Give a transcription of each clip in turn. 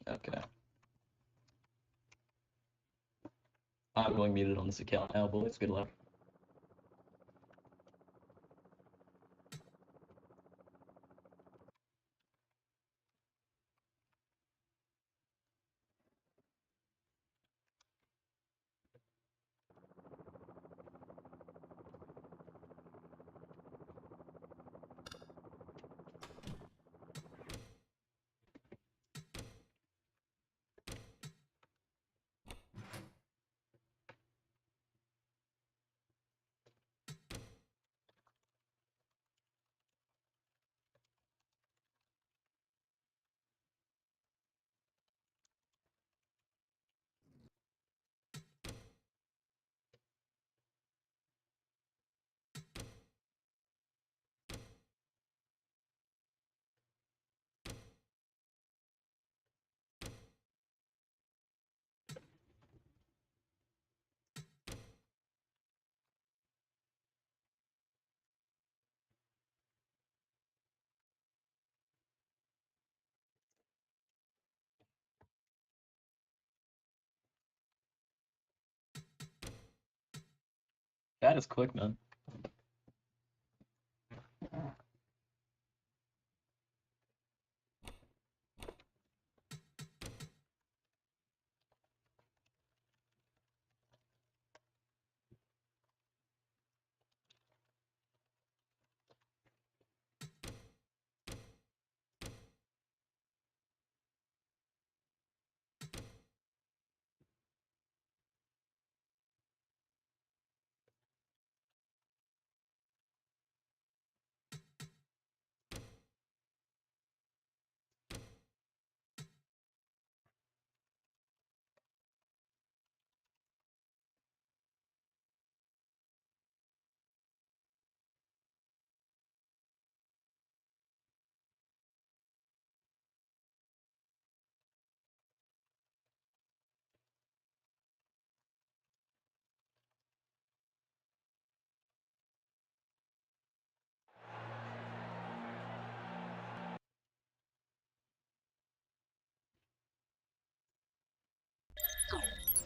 Okay. I'm going muted on this account now, boys. Good luck. That is quick, man.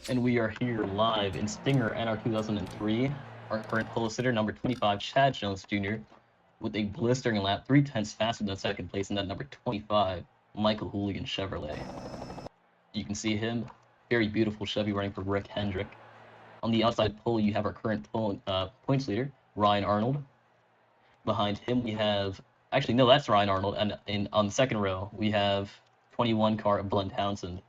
And we are here live in Stinger NR2003. Our current pole sitter, number 25, Chad Jones Jr., with a blistering lap, 3/10 faster than second place in that number 25, Michael Hooligan Chevrolet. You can see him, very beautiful Chevy running for Rick Hendrick. On the outside pole, you have our current points leader, Ryan Arnold. Behind him, we have, actually, no, that's Ryan Arnold. And on the second row, we have 21 car Blunt Townsend.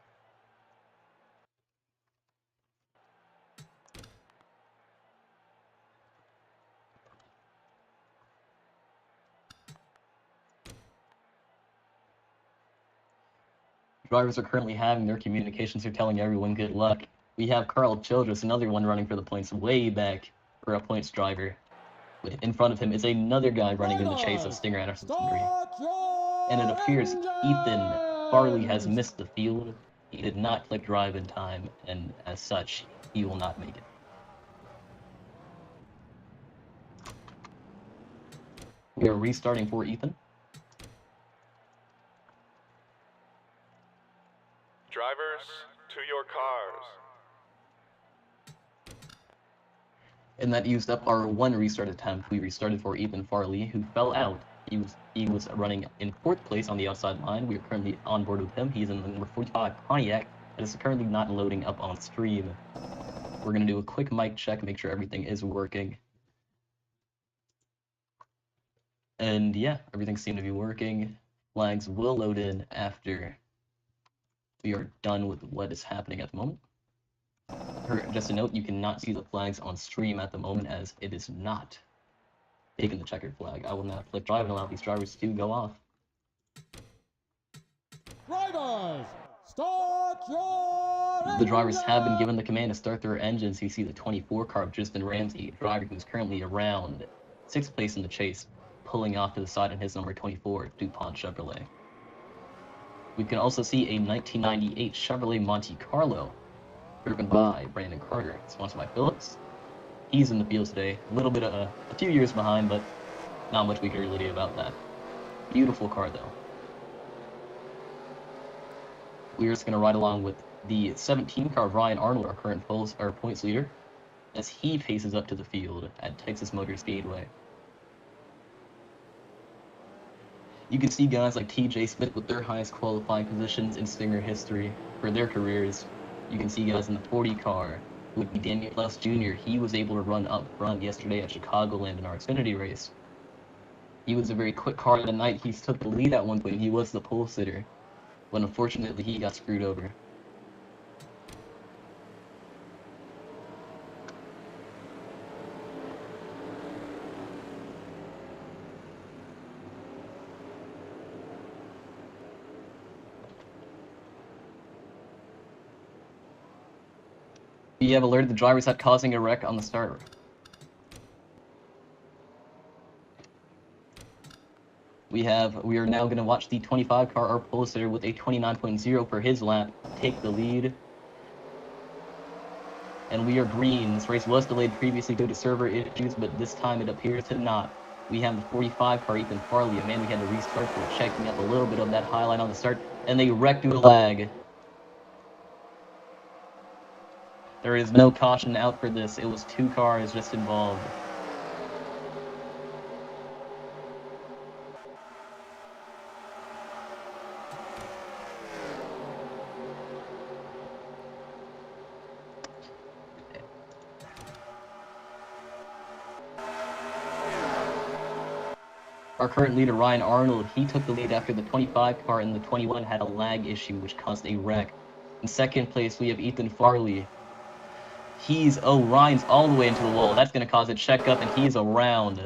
Drivers are currently having their communications. They're telling everyone good luck. We have Carl Childress, another one running for the points, way back for a points driver. But in front of him is another guy running in the chase of Stinger Anderson 3. And it appears Ethan Farley has missed the field. He did not click drive in time, and as such, he will not make it. We are restarting for Ethan. Drivers, to your cars. And that used up our one restart attempt. We restarted for Ethan Farley, who fell out. He was running in 4th place on the outside line. We are currently on board with him. He's in the number 45 Pontiac, and is currently not loading up on stream. We're going to do a quick mic check, make sure everything is working. And yeah, everything seemed to be working. Flags will load in after we are done with what is happening at the moment. Just a note, you cannot see the flags on stream at the moment, as it is not taking the checkered flag. I will now click drive and allow these drivers to go off. Drivers, start your The drivers have been given the command to start their engines. You see the 24 car of Tristan Ramsey, a driver who's currently around 6th place in the chase, pulling off to the side in his number 24 DuPont Chevrolet. We can also see a 1998 Chevrolet Monte Carlo, driven by Brandon Carter, sponsored by Phillips. He's in the field today, a few years behind, but not much we can really do about that. Beautiful car, though. we're just going to ride along with the 17 car Ryan Arnold, our current points leader, as he paces up to the field at Texas Motor Speedway. You can see guys like TJ Smith with their highest qualifying positions in Stinger history for their careers. You can see guys in the 40 car would be Daniel Plus Jr. He was able to run up front yesterday at Chicagoland in our Xfinity race. He was a very quick car that night. He took the lead at one point. He was the pole sitter, but unfortunately he got screwed over. We have alerted the drivers that causing a wreck on the start. We are now going to watch the 25 car, our pole sitter with a 29.0 for his lap, take the lead. And we are green. This race was delayed previously due to server issues, but this time it appears to not. We have the 45 car, Ethan Farley, a man we had to restart for checking up a little bit of that highlight on the start, and they wrecked due to lag. There is no caution out for this. It was 2 cars just involved. Our current leader, Ryan Arnold, he took the lead after the 25 car and the 21 had a lag issue, which caused a wreck. In second place, we have Ethan Farley. Ryan's all the way into the wall. That's going to cause a checkup, and he's around.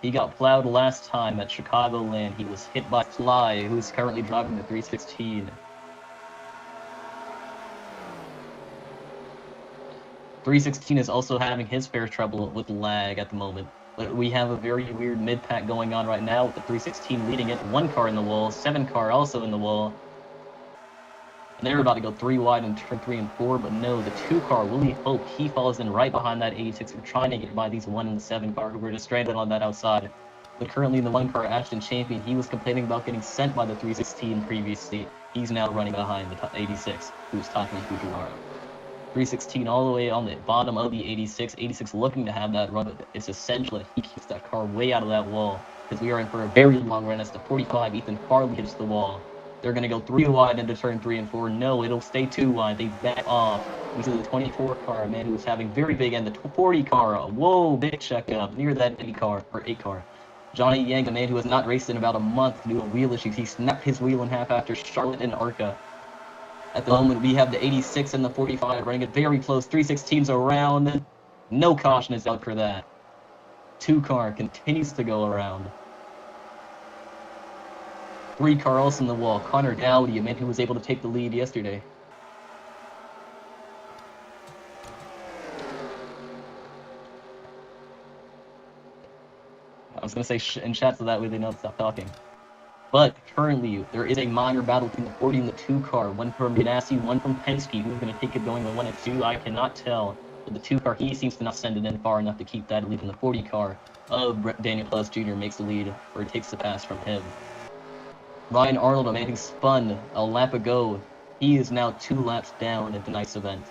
He got plowed last time at Chicagoland. He was hit by Fly, who's currently driving the 316. 316 is also having his fair trouble with lag at the moment. But we have a very weird mid-pack going on right now with the 316 leading it. 1 car in the wall, 7 car also in the wall. And they're about to go 3 wide in turn 3 and 4, but no, the 2 car, Willie Hope, he falls in right behind that 86. We're trying to get by these 1 and the 7 car who were just stranded on that outside. But currently in the 1 car, Ashton Champion, he was complaining about getting sent by the 316 previously. He's now running behind the 86, who's Takumi Fujiwara. 316 all the way on the bottom of the 86. 86 looking to have that run, but it's essential that he keeps that car way out of that wall, because we are in for a very long run as the 45, Ethan Farley, hits the wall. They're going to go 3 wide into turn 3 and 4. No, it'll stay 2 wide. They back off. We see the 24 car, man, who was having very big, and the 40 car. Whoa, big checkup near that 8 car. Johnny Yang, a man who has not raced in about a month due to wheel issues. He snapped his wheel in half after Charlotte and Arca. At the moment, we have the 86 and the 45 running it very close. 316's around. No caution is out for that. 2 car continues to go around. 3 car also in the wall. Connor Dowdy, a man who was able to take the lead yesterday. I was going to say in chat so that way they know to stop talking. But currently, there is a minor battle between the 40 and the 2 car. 1 from Ganassi, 1 from Penske. Who's going to take it going to 1 and 2? I cannot tell. But the 2 car, he seems to not send it in far enough to keep that lead. And the 40 car of Daniel Plus Jr. makes the lead, or takes the pass from him. Ryan Arnold, a man who spun a lap ago, he is now 2 laps down at tonight's event.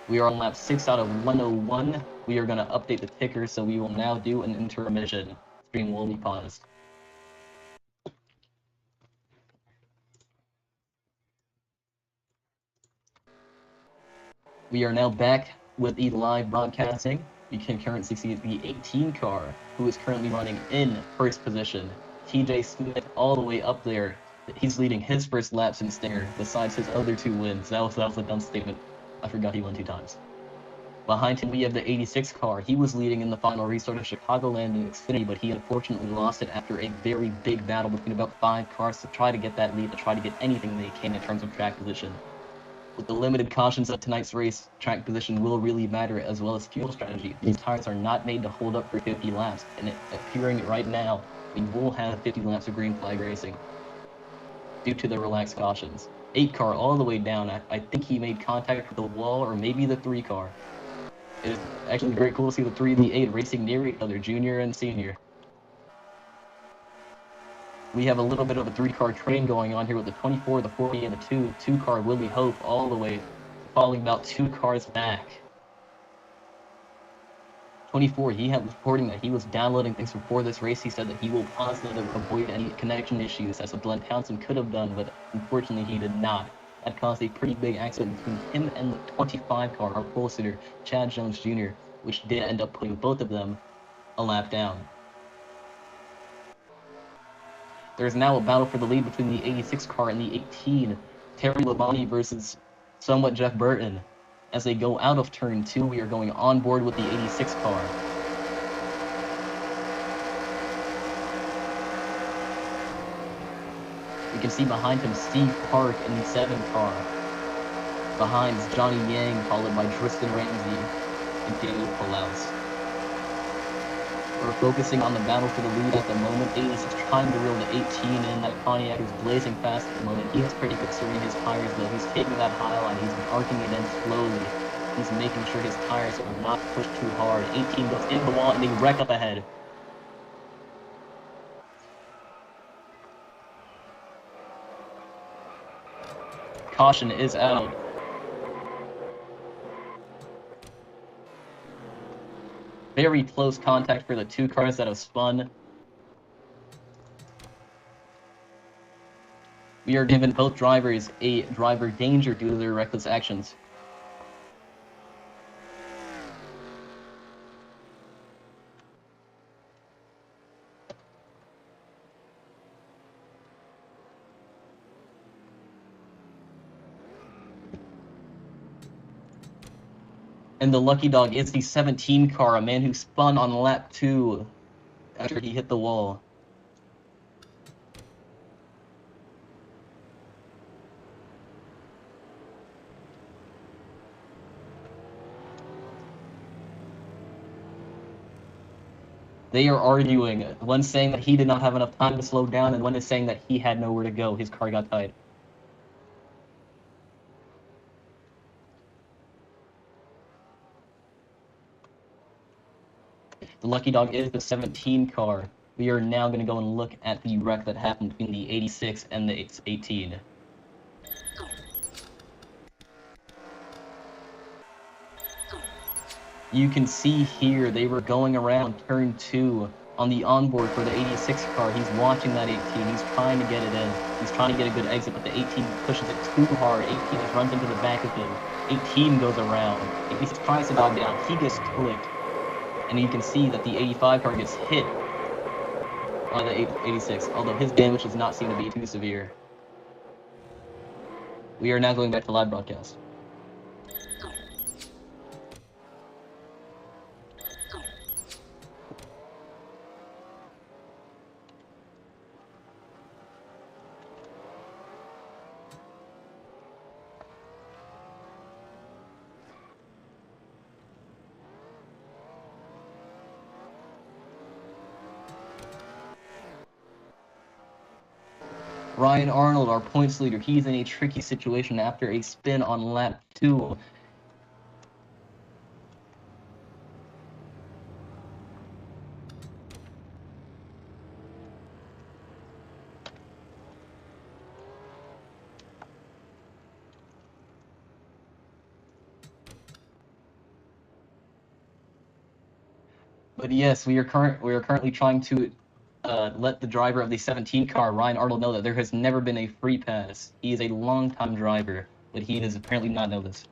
We are on lap 6 out of 101. We are going to update the ticker, so we will now do an intermission. Stream will be paused. We are now back with the live broadcasting. You can currently see the 18 car, who is currently running in first position. TJ Smith all the way up there. He's leading his first laps in Stinger, besides his other 2 wins. That was a dumb statement. I forgot he won 2 times. Behind him, we have the 86 car. He was leading in the final restart of Chicagoland in Xfinity, but he unfortunately lost it after a very big battle between about 5 cars to try to get that lead, to try to get anything they can in terms of track position. With the limited cautions of tonight's race, track position will really matter, as well as fuel strategy. These tires are not made to hold up for 50 laps, and appearing right now, we will have 50 laps of green flag racing due to the relaxed cautions. 8 car all the way down. I think he made contact with the wall, or maybe the 3 car. It's actually very cool to see the 3 and the 8 racing near each other, junior and senior. We have a little bit of a 3-car train going on here with the 24, the 40, and the 2-car Willie Hope all the way falling about 2 cars back. 24, he had reporting that he was downloading things before this race. He said that he will positively avoid any connection issues, as what Glenn Townsend could have done, but unfortunately he did not. That caused a pretty big accident between him and the 25 car, our pole sitter, Chad Jones Jr., which did end up putting both of them a lap down. There's now a battle for the lead between the 86 car and the 18, Terry Labonte versus somewhat Jeff Burton. As they go out of turn 2, we are going on board with the 86 car. We can see behind him Steve Park in the 7 car. Behind is Johnny Yang, followed by Tristan Ramsey and Daniel Polaus. We're focusing on the battle for the lead at the moment. 86 trying to reel the 18 in. That Pontiac is blazing fast at the moment. He has pretty good steering his tires though. He's taking that high line. He's arcing it in slowly. He's making sure his tires are not pushed too hard. 18 goes into the wall and they wreck up ahead. Caution is out. Very close contact for the 2 cars that have spun. We are giving both drivers a driver danger due to their reckless actions. And the lucky dog is the 17 car, a man who spun on lap 2 after he hit the wall. They are arguing. One saying that he did not have enough time to slow down, and one is saying that he had nowhere to go. His car got tied. The lucky dog is the 17 car. We are now going to go and look at the wreck that happened between the 86 and the 18. You can see here they were going around turn 2 on the onboard for the 86 car. He's watching that 18. He's trying to get it in. He's trying to get a good exit, but the 18 pushes it too hard. 18 just runs into the back of him. 18 goes around. 86 tries to dog down. He gets clipped. And you can see that the 85 car gets hit by the 86, although his damage does not seem to be too severe. We are now going back to live broadcast. Ryan Arnold, our points leader, he's in a tricky situation after a spin on lap 2. But yes, we are currently trying to let the driver of the 17 car, Ryan Arnold, know that there has never been a free pass. He is a long-time driver, but he does apparently not know this.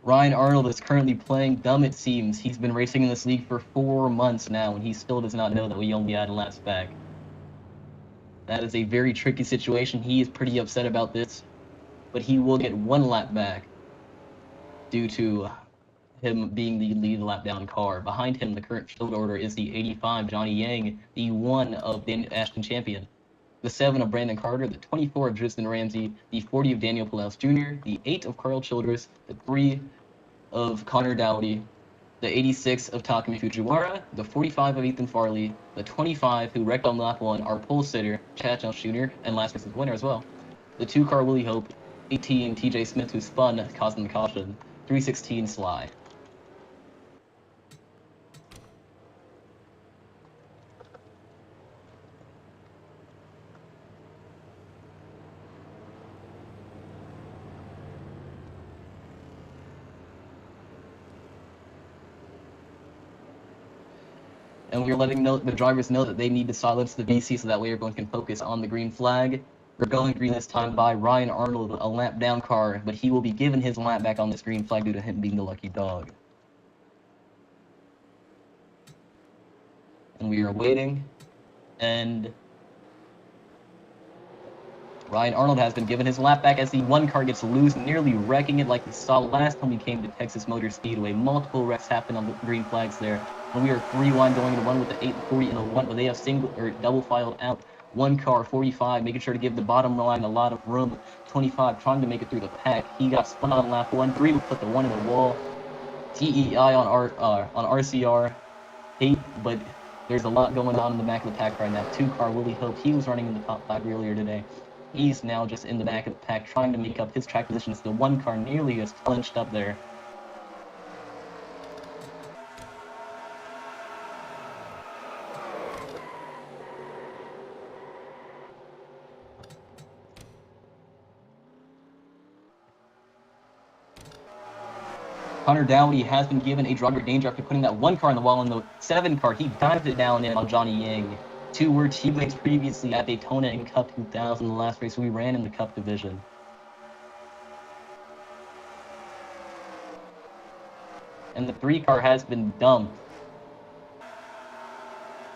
Ryan Arnold is currently playing dumb, it seems. He's been racing in this league for 4 months now, and he still does not know that we only add laps back. That is a very tricky situation. He is pretty upset about this, but he will get 1 lap back due to him being the lead lap down car. Behind him, the current field order is the 85, Johnny Yang, the 1 of the Ashton Champion, the 7 of Brandon Carter, the 24 of Tristan Ramsey, the 40 of Daniel Polaus Jr., the 8 of Carl Childress, the 3 of Connor Dowdy, the 86 of Takumi Fujiwara, the 45 of Ethan Farley, the 25 who wrecked on lap 1, our pole sitter, Chad Jones Jr., and last race's winner as well. The 2-car Willie Hope, 18 TJ Smith who spun, causing the caution, 316 Sly. And we're letting the drivers know that they need to silence the VC so that way everyone can focus on the green flag. We're going green this time by Ryan Arnold, a lap down car, but he will be given his lap back on this green flag due to him being the lucky dog. And we are waiting, and Ryan Arnold has been given his lap back as the 1 car gets loose, nearly wrecking it like we saw last time we came to Texas Motor Speedway. Multiple wrecks happen on the green flags there. And we are 3-1 going into 1 with the 840 and the 1, but they have single or double filed out. 1 car, 45, making sure to give the bottom line a lot of room. 25 trying to make it through the pack. He got spun on lap 1. 3 would put the 1 in the wall. TEI on RCR. 8, but there's a lot going on in the back of the pack right now. 2-car Willie Hope, he was running in the top 5 earlier today. He's now just in the back of the pack trying to make up his track positions. The 1 car nearly is clinched up there. Connor Dowdy has been given a driver danger after putting that 1 car in the wall. In the 7 car, he dived it down in on Johnny Yang. 2 were teammates previously at Daytona in Cup 2000, the last race we ran in the Cup division. And the 3 car has been dumped.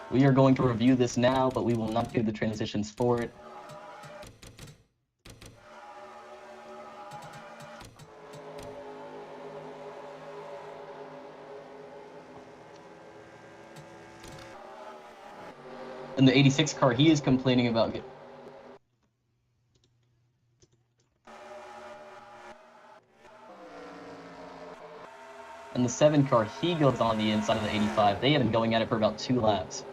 We are going to review this now, but we will not do the transitions for it. And the 86 car, he is complaining about it. And the 7 car, he goes on the inside of the 85. They have been going at it for about 2 laps.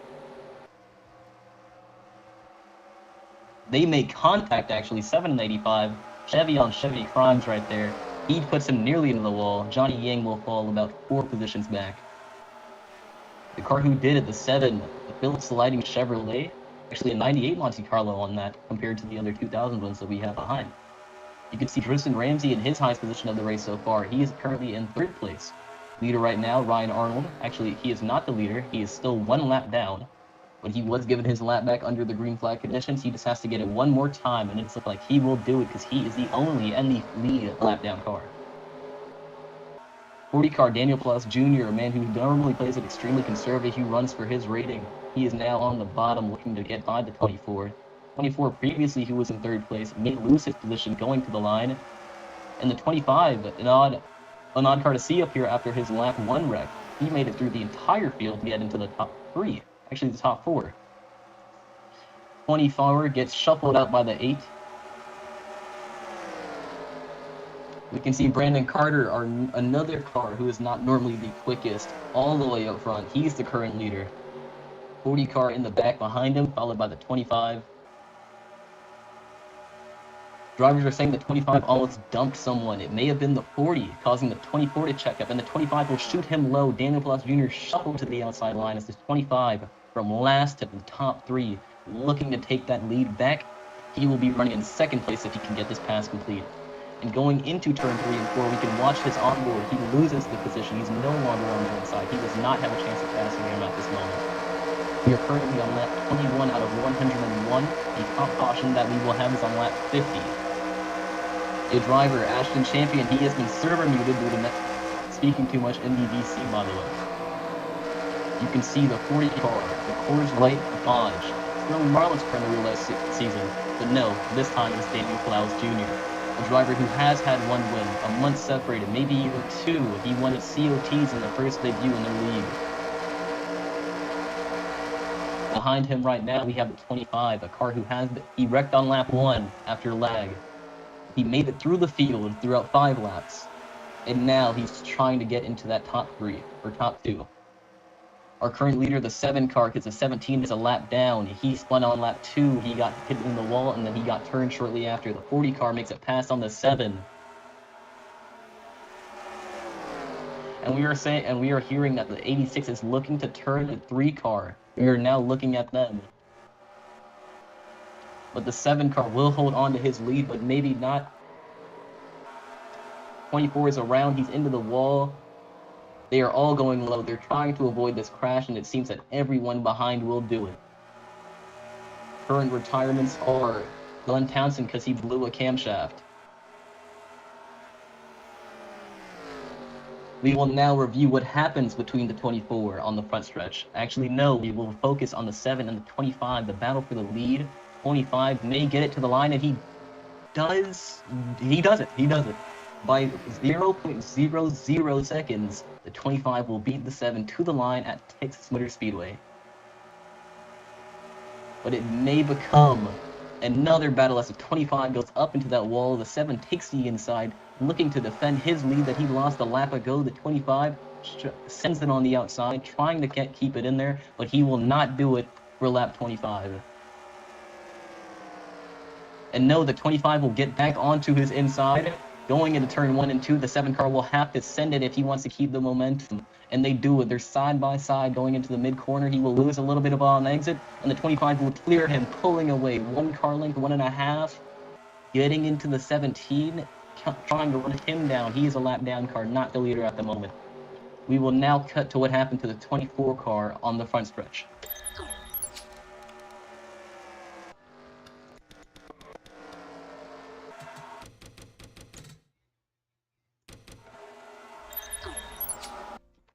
They make contact, actually, 7 and 85. Chevy on Chevy crimes right there. He puts him nearly into the wall. Johnny Yang will fall about 4 positions back. The car who did it, the 7, the Phillips Lighting Chevrolet, actually a 98 Monte Carlo on that compared to the other 2000 ones that we have behind. You can see Tristan Ramsey in his highest position of the race so far. He is currently in 3rd place. Leader right now, Ryan Arnold. Actually, he is not the leader. He is still 1 lap down. But he was given his lap back under the green flag conditions. He just has to get it 1 more time, and it's like he will do it because he is the only and the lead lap down car. 40 car Daniel Plus Jr., a man who normally plays it extremely conservative, who runs for his rating. He is now on the bottom looking to get by the 24. 24 previously, who was in 3rd place, may lose his position going to the line. And the 25, an odd car to see up here after his lap 1 wreck. He made it through the entire field to get into the top 3, actually the top 4. 24 gets shuffled out by the 8. We can see Brandon Carter, another car who is not normally the quickest, all the way up front. He's the current leader. 40 car in the back behind him, followed by the 25. Drivers are saying the 25 almost dumped someone. It may have been the 40, causing the 24 to check up, and the 25 will shoot him low. Daniel Plus Jr. shuffled to the outside line as the 25, from last to the top 3, looking to take that lead back. He will be running in 2nd place if he can get this pass complete. And going into turn 3 and 4, we can watch his onboard. He loses the position. He's no longer on the inside. He does not have a chance of passing him at this moment. We are currently on lap 21 out of 101. The top caution that we will have is on lap 50. A driver, Ashton Champion, he has been server muted due to speaking too much NDVC, by the way. You can see the 40 car, the Coors Light Dodge. Still Marlins car in the real life season, but no, this time it's Daniel Flowers Jr. A driver who has had 1 win, a month separated, maybe even 2. He won at COTs in the first debut in their league. Behind him right now, we have the 25, a car who he wrecked on lap 1 after lag. He made it through the field throughout 5 laps, and now he's trying to get into that top 3. or top 2. Our current leader, the 7 car, because the 17 is a lap down. He spun on lap 2, he got hit in the wall, and then he got turned shortly after. The 40 car makes it past on the 7. And we are hearing that the 86 is looking to turn the 3 car. We are now looking at them. But the 7 car will hold on to his lead, but maybe not. 24 is around, he's into the wall. They are all going low. They're trying to avoid this crash, and it seems that everyone behind will do it. Current retirements are Glenn Townsend because he blew a camshaft. We will now review what happens between the 24 on the front stretch. Actually, no, we will focus on the 7 and the 25, the battle for the lead. 25 may get it to the line, and he does it. By 0.00 seconds, the 25 will beat the 7 to the line at Texas Motor Speedway. But it may become another battle as the 25 goes up into that wall. The 7 takes the inside, looking to defend his lead that he lost a lap ago. The 25 sends it on the outside, trying to keep it in there, but he will not do it for lap 25. And no, the 25 will get back onto his inside. Going into turn 1 and 2, the 7 car will have to send it if he wants to keep the momentum. And they do it. They're side by side going into the mid corner. He will lose a little bit of on exit, and the 25 will clear him, pulling away 1 car length, 1.5. Getting into the 17, trying to run him down. He is a lap down car, not the leader at the moment. We will now cut to what happened to the 24 car on the front stretch.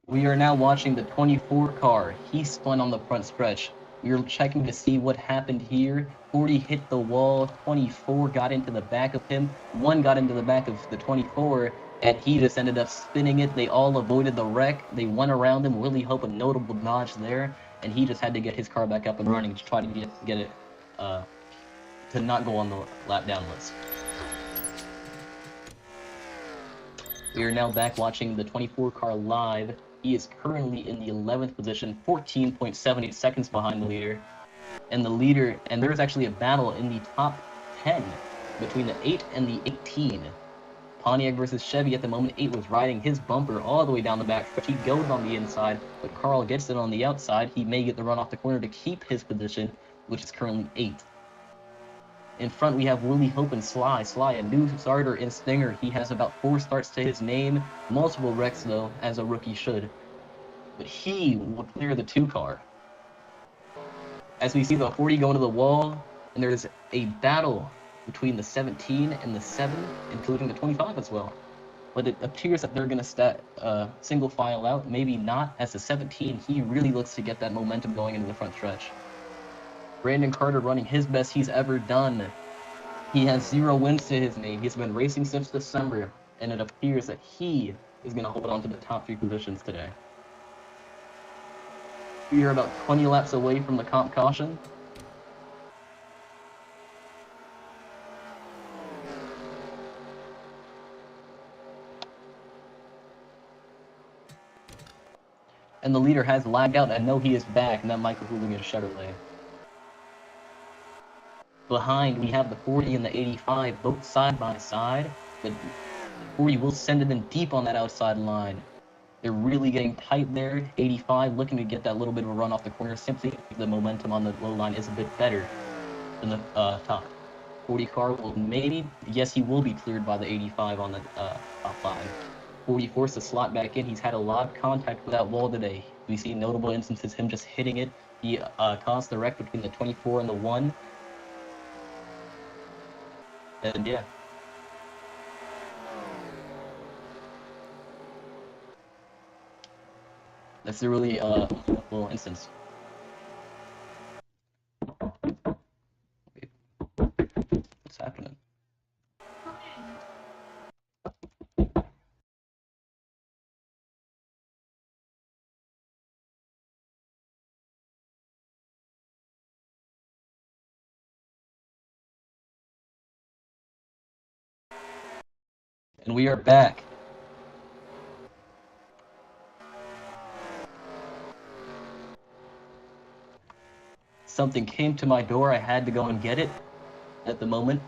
We are now watching the 24 car. He spun on the front stretch. We are checking to see what happened here. 40 hit the wall. 24 got into the back of him. 1 got into the back of the 24, and he just ended up spinning it. They all avoided the wreck. They went around him, really hope a notable dodge there, and he just had to get his car back up and running to try to get it to not go on the lap down list. We are now back watching the 24 car live. He is currently in the 11th position, 14.78 seconds behind the leader. And there's actually a battle in the top 10 between the 8 and the 18. Pontiac versus Chevy at the moment. 8 was riding his bumper all the way down the back stretch. He goes on the inside, but Carl gets it on the outside. He may get the run off the corner to keep his position, which is currently 8. In front, we have Willie Hope and Sly. Sly, a new starter in Stinger. He has about 4 starts to his name. Multiple wrecks, though, as a rookie should. But he will clear the 2 car. As we see the 40 go into the wall, and there's a battle between the 17 and the 7, including the 25 as well. But it appears that they're going to single file out. Maybe not, as the 17, he really looks to get that momentum going into the front stretch. Brandon Carter running his best he's ever done. He has 0 wins to his name. He's been racing since December, and it appears that he is going to hold on to the top 3 positions today. We are about 20 laps away from the comp caution. And the leader has lagged out. I know he is back, and that Michael Hooligan Chevrolet. Behind, we have the 40 and the 85, both side by side, but the 40 will send it in deep on that outside line. They're really getting tight there. 85 looking to get that little bit of a run off the corner, simply the momentum on the low line is a bit better than the top. 40 car will maybe, yes, he will be cleared by the 85 on the top 5. 40 forced to slot back in. He's had a lot of contact with that wall today. We see notable instances, him just hitting it. He caused the wreck between the 24 and the 1. And yeah. That's a really little instance. What's happening? And we are back. Something came to my door, I had to go and get it. At the moment,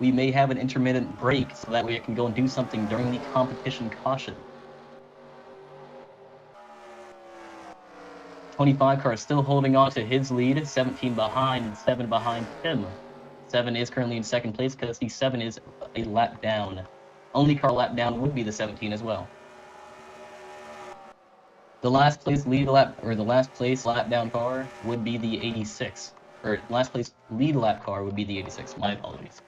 we may have an intermittent break, so that way I can go and do something during the competition caution. 25 car is still holding on to his lead, 17 behind and 7 behind him. 7 is currently in second place because the 7 is a lap down. Only car lap down would be the 17 as well. The last place lap down car would be the 86. Or last place lead lap car would be the 86. My apologies.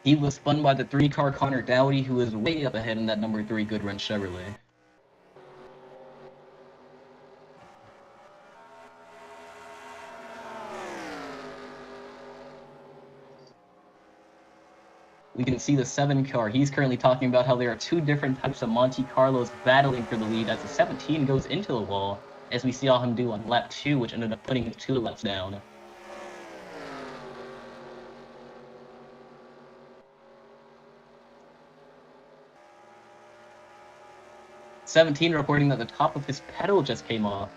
He was spun by the 3-car Connor Dowdy, who is way up ahead in that number 3 Good Run Chevrolet. We can see the 7 car. He's currently talking about how there are 2 different types of Monte Carlos battling for the lead as the 17 goes into the wall, as we saw him do on lap 2, which ended up putting him 2 laps down. '17 reporting that the top of his pedal just came off.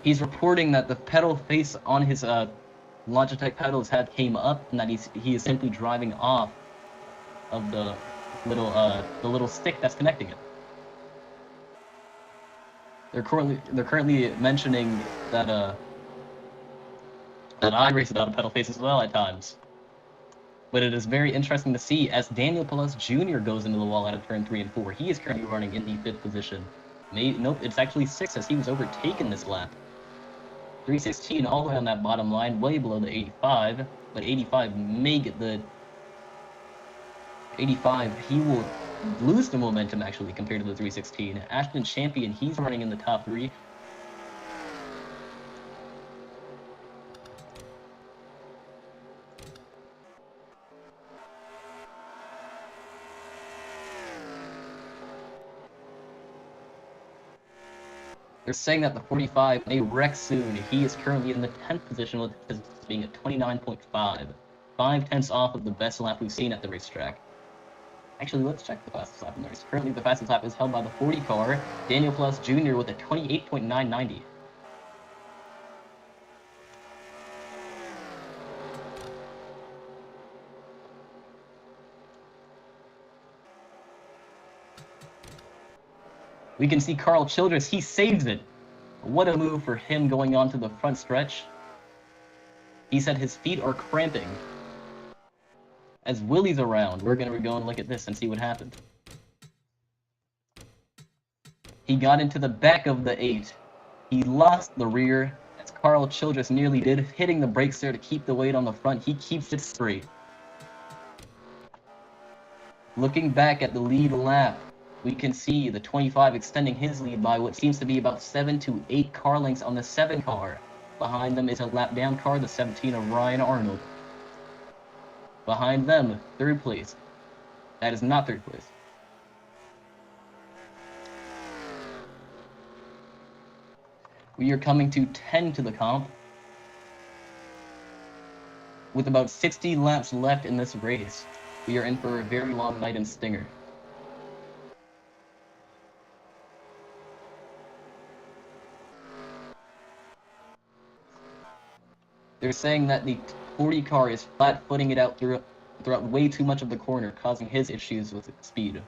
He's reporting that the pedal face on his Logitech pedals came up, and that he is simply driving off of the little stick that's connecting it. They're currently mentioning that that I race without a pedal face as well at times. But it is very interesting to see as Daniel Pelez Jr. goes into the wall out of turn 3 and 4. He is currently running in the 5th position. Nope, it's actually 6th as he was overtaken this lap. 316 all the way on that bottom line, way below the 85, but 85 may get the 85. He will lose the momentum actually compared to the 316. Ashton Champion, he's running in the top 3. They're saying that the 45 may wreck soon. He is currently in the 10th position with his being at 29.5. 5/10 off of the best lap we've seen at the racetrack. Actually, let's check the fastest lap in the race. Currently, the fastest lap is held by the 40 car, Daniel Pelez Jr. with a 28.990. We can see Carl Childress, he saves it. What a move for him going on to the front stretch. He said his feet are cramping. As Willie's around, we're going to go and look at this and see what happened. He got into the back of the 8. He lost the rear, as Carl Childress nearly did, hitting the brakes there to keep the weight on the front. He keeps it straight. Looking back at the lead lap, we can see the 25 extending his lead by what seems to be about 7 to 8 car lengths on the 7 car. Behind them is a lap down car, the 17 of Ryan Arnold. Behind them, 3rd place. That is not 3rd place. We are coming to 10 to the comp. With about 60 laps left in this race, we are in for a very long night in Stinger. They're saying that the 40 car is flat-footing it out throughout way too much of the corner, causing his issues with speed.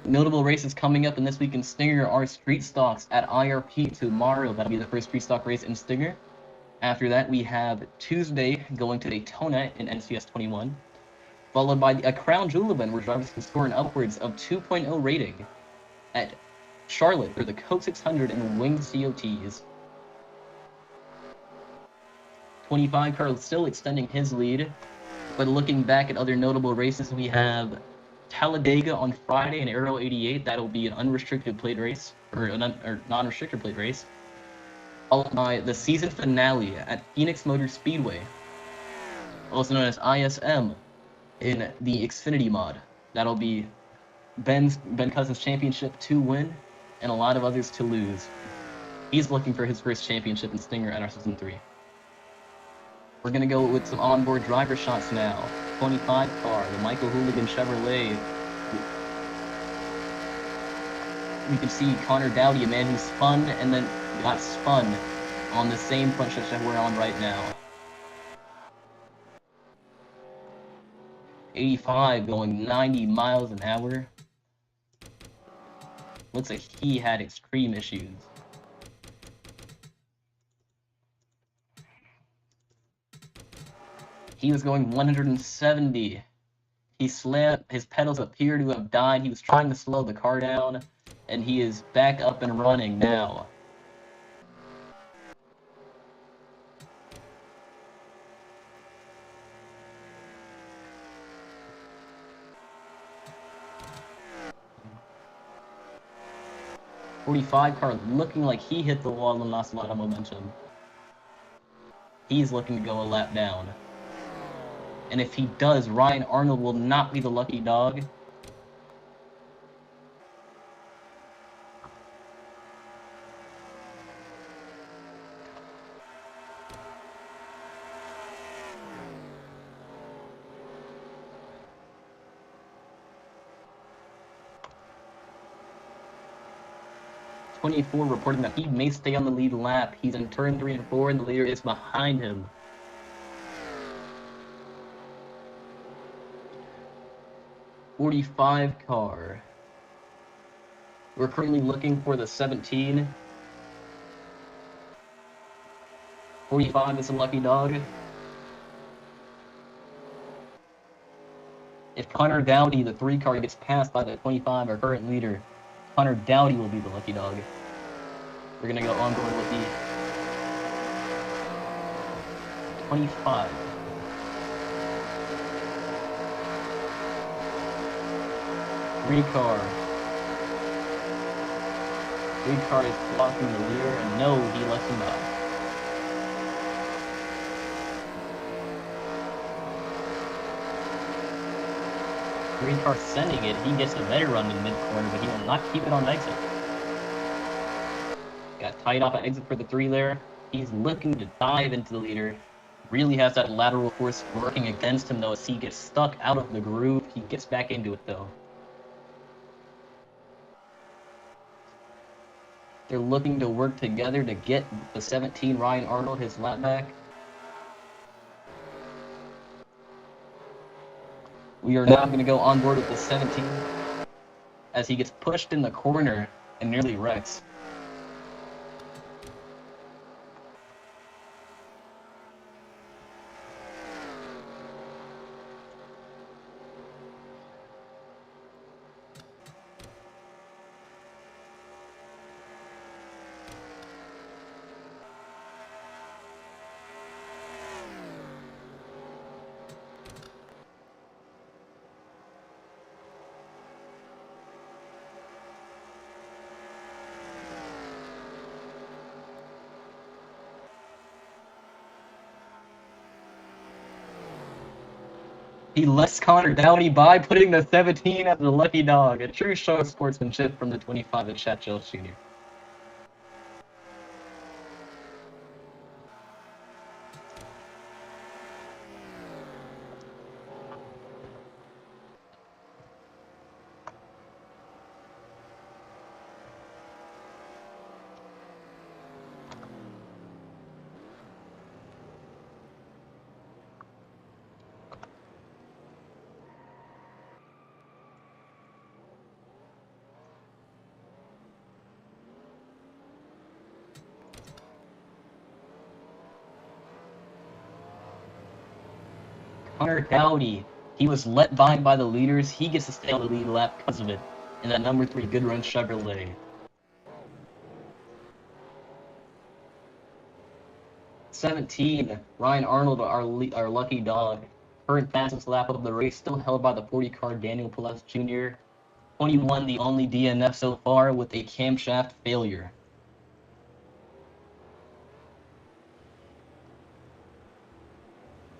Notable races coming up in this week in Stinger are street stocks at IRP tomorrow. That'll be the first street stock race in Stinger. After that, we have Tuesday going to Daytona in NCS 21, followed by a Crown Jewel event where drivers can score an upwards of 2.0 rating at Charlotte for the Coke 600 and Winged COTs. 25 car still extending his lead, but looking back at other notable races, we have Talladega on Friday in Aero 88. That'll be an unrestricted plate race, or non-restricted plate race. Followed by the season finale at Phoenix Motor Speedway, also known as ISM, in the Xfinity mod. That'll be Ben Cousins' championship to win, and a lot of others to lose. He's looking for his first championship in Stinger NR 2003. We're going to go with some onboard driver shots now. 25 car, the Michael Hooligan Chevrolet. We can see Connor Dowdy, a man who spun and then got spun on the same front stretch that we're on right now. 85 going 90 miles an hour. Looks like he had extreme issues. He was going 170. He slammed, his pedals appear to have died. He was trying to slow the car down, and he is back up and running now. .45 car looking like he hit the wall and lost a lot of momentum. He's looking to go a lap down. And if he does, Ryan Arnold will not be the lucky dog. .24 reporting that he may stay on the lead lap. He's in turn 3 and 4, and the leader is behind him. .45 car. We're currently looking for the 17. .45 is a lucky dog. If Connor Dowdy, the 3 car, gets passed by the 25, our current leader, Connor Dowdy will be the lucky dog. We're gonna go on board with the 25. Three car is blocking the leader, and no, he lets him out. Three car sending it, he gets a better run in mid-corner, but he will not keep it on exit. Got tied off at exit for the 3 there. He's looking to dive into the leader. Really has that lateral force working against him though, as he gets stuck out of the groove. He gets back into it though. They're looking to work together to get the 17 Ryan Arnold his lap back. We are now going to go on board with the 17 as he gets pushed in the corner and nearly wrecks. He lets Connor Dowdy by, putting the 17 as the lucky dog. A true show of sportsmanship from the 25 at Chad Jones Jr. Connor Dowdy, he was let by the leaders. He gets to stay on the lead lap because of it. In that number 3 Good Run Chevrolet. 17, Ryan Arnold, our lucky dog. Current fastest lap of the race, still held by the 40 car Daniel Pelez Jr. 21, the only DNF so far with a camshaft failure.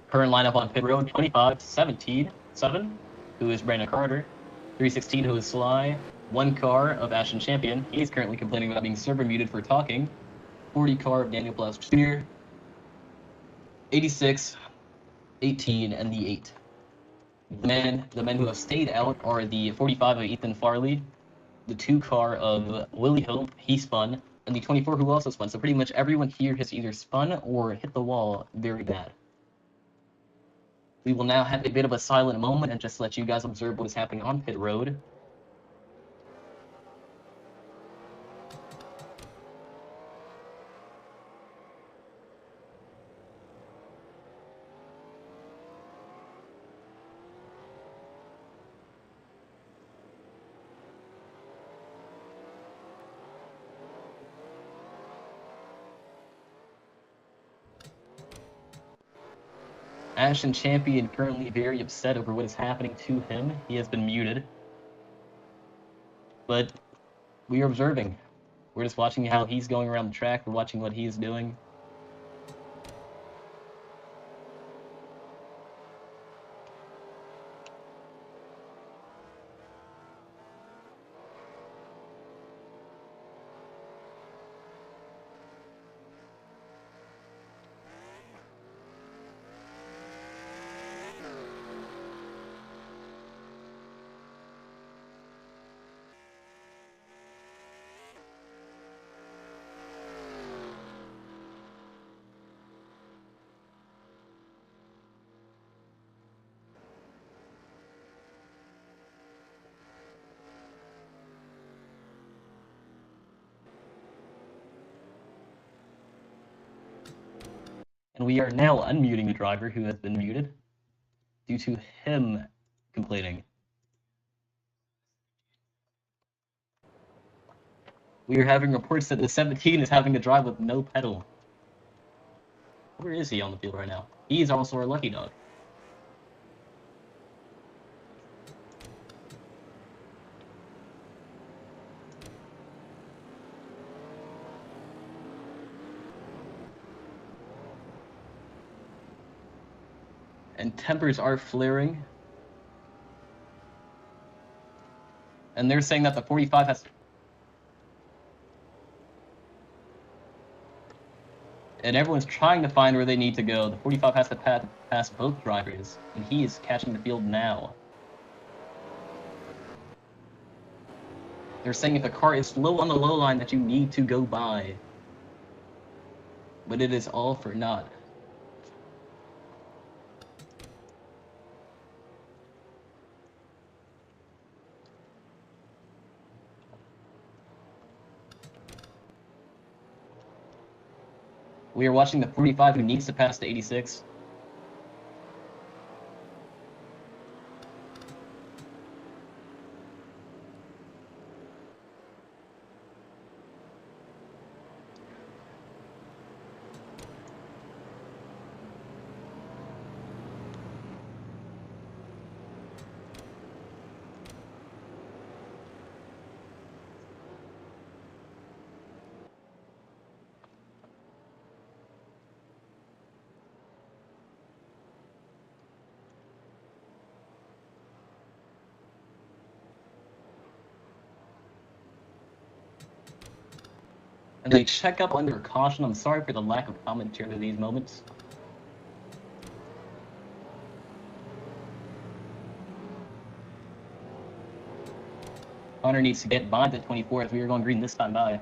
Current lineup on pit road: 25, 17, 7, who is Brandon Carter, 316, who is Sly, 1 car of Ashton Champion. He's currently complaining about being server muted for talking. 40 car of Daniel Pelez Jr., 86, 18, and the 8. The men who have stayed out are the 45 of Ethan Farley, the 2 car of Willie Hope, he spun, and the 24 who also spun. So pretty much everyone here has either spun or hit the wall very bad. We will now have a bit of a silent moment and just let you guys observe what is happening on pit road. Ashton Champion currently very upset over what is happening to him. He has been muted. But we are observing. We're just watching how he's going around the track. We're watching what he's doing. And we are now unmuting the driver who has been muted due to him complaining. We are having reports that the 17 is having to drive with no pedal. Where is he on the field right now? He's also our lucky dog. And tempers are flaring. And they're saying that the 45 has... And everyone's trying to find where they need to go. The 45 has to pass both drivers, and he is catching the field now. They're saying if the car is slow on the low line that you need to go by. But it is all for naught. We are watching the 45 who needs to pass the 86. And they check up under caution. I'm sorry for the lack of commentary in these moments. Connor needs to get by the 24 as we are going green this time by.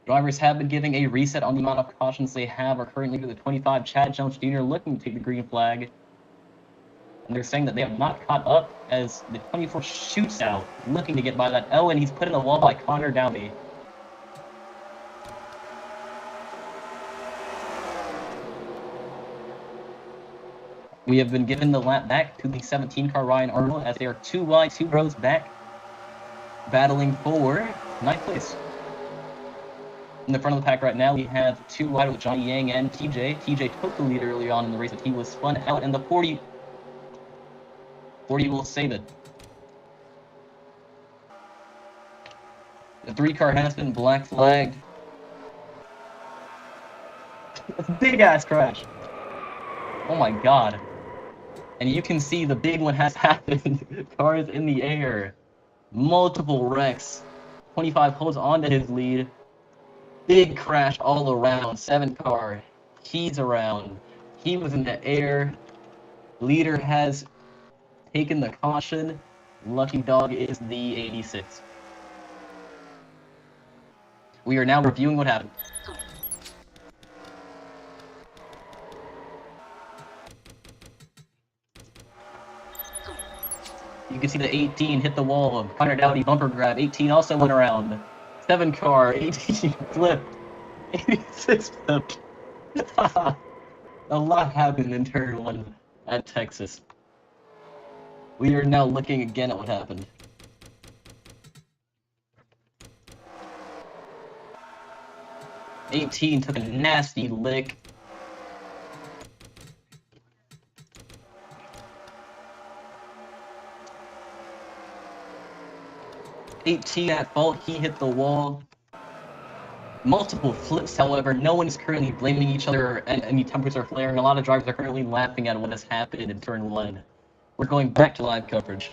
Drivers have been giving a reset on the amount of cautions they have. Are currently to the 25, Chad Jones Jr. looking to take the green flag. And they're saying that they have not caught up as the 24 shoots out, looking to get by that. Oh, and he's put in a wall by Connor Downey. We have been given the lap back to the 17 car Ryan Arnold as they are 2 wide, 2 rows back, battling for 9th place. In the front of the pack right now, we have 2 wide with Johnny Yang and TJ. TJ took the lead early on in the race, but he was spun out, and the 40 will save it. The 3 car has been black flagged. It's a big ass crash. Oh my god. And you can see the big one has happened. Cars in the air. Multiple wrecks. 25 holds on to his lead. Big crash all around. 7 car. He's around. He was in the air. Leader has taken the caution. Lucky Dog is the 86. We are now reviewing what happened. You can see the 18 hit the wall. Connor Dowdy bumper grab. 18 also went around. 7 car. 18 flipped. 86 flipped. A lot happened in turn 1 at Texas. We are now looking again at what happened. '18 took a nasty lick. '18 at fault, he hit the wall. Multiple flips, however, no one is currently blaming each other and any tempers are flaring. A lot of drivers are currently laughing at what has happened in turn 1. We're going back to live coverage.